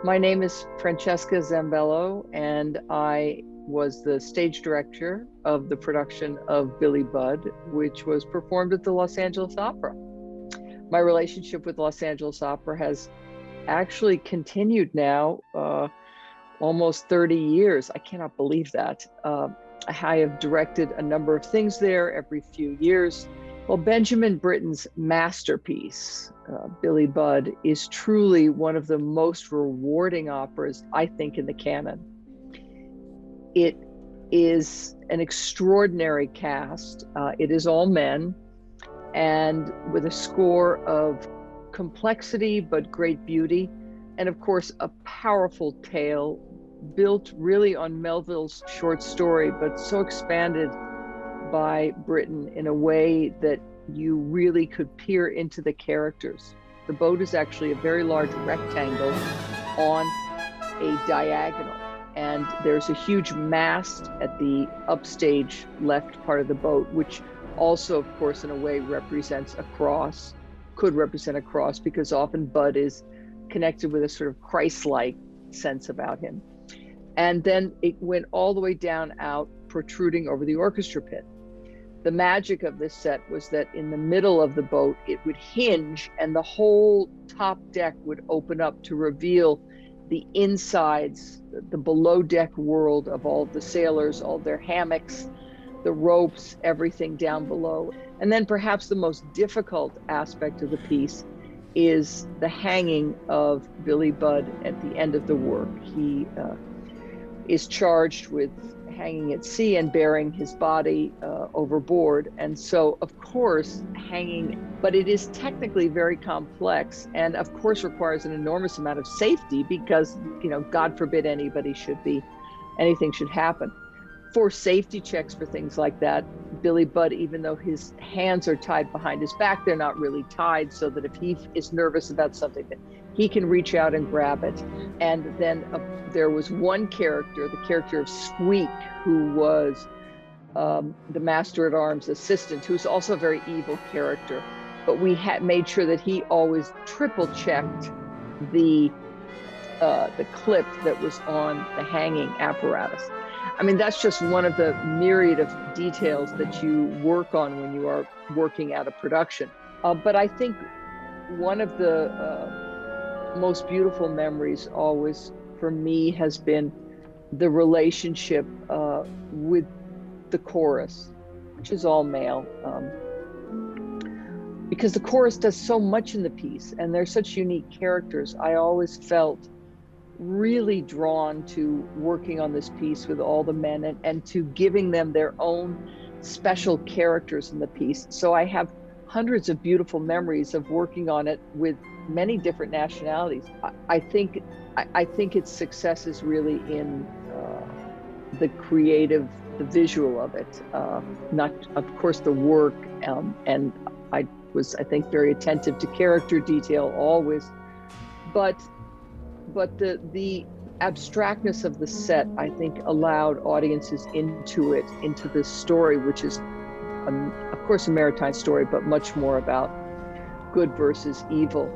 My name is Francesca Zambello, and I was the stage director of the production of Billy Budd, which was performed at the Los Angeles Opera. My relationship with Los Angeles Opera has actually continued now almost 30 years. I cannot believe that. I have directed a number of things there every few years. Well, Benjamin Britten's masterpiece, Billy Budd, is truly one of the most rewarding operas, I think, in the canon. It is an extraordinary cast. It is all men, and with a score of complexity but great beauty, and of course, a powerful tale built really on Melville's short story, but so expanded by Britten in a way that you really could peer into the characters. The boat is actually a very large rectangle on a diagonal, and there's a huge mast at the upstage left part of the boat, which also, of course, in a way represents a cross, could represent a cross, because often Budd is connected with a sort of Christ-like sense about him. And then it went all the way down out, protruding over the orchestra pit. The magic of this set was that in the middle of the boat, it would hinge and the whole top deck would open up to reveal the insides, the below deck world of all the sailors, all their hammocks, the ropes, everything down below. And then perhaps the most difficult aspect of the piece is the hanging of Billy Budd at the end of the work. He is charged with hanging at sea and bearing his body overboard. And so, of course, hanging, but it is technically very complex, and of course requires an enormous amount of safety because, God forbid anything should happen. For safety checks for things like that, Billy Budd, even though his hands are tied behind his back, they're not really tied, so that if he is nervous about something, that he can reach out and grab it. And then there was one character, the character of Squeak, who was the master-at-arms assistant, who's also a very evil character. But we had made sure that he always triple-checked the clip that was on the hanging apparatus. I mean, that's just one of the myriad of details that you work on when you are working at a production. But I think one of the most beautiful memories always for me has been the relationship with the chorus, which is all male, because the chorus does so much in the piece and they're such unique characters. I always felt really drawn to working on this piece with all the men and to giving them their own special characters in the piece. So I have hundreds of beautiful memories of working on it with many different nationalities. I think its success is really in the creative, the visual of it, not, of course, the work. And I was, I think, very attentive to character detail always, but the abstractness of the set, I think, allowed audiences into this story, which is, of course, a maritime story, but much more about good versus evil.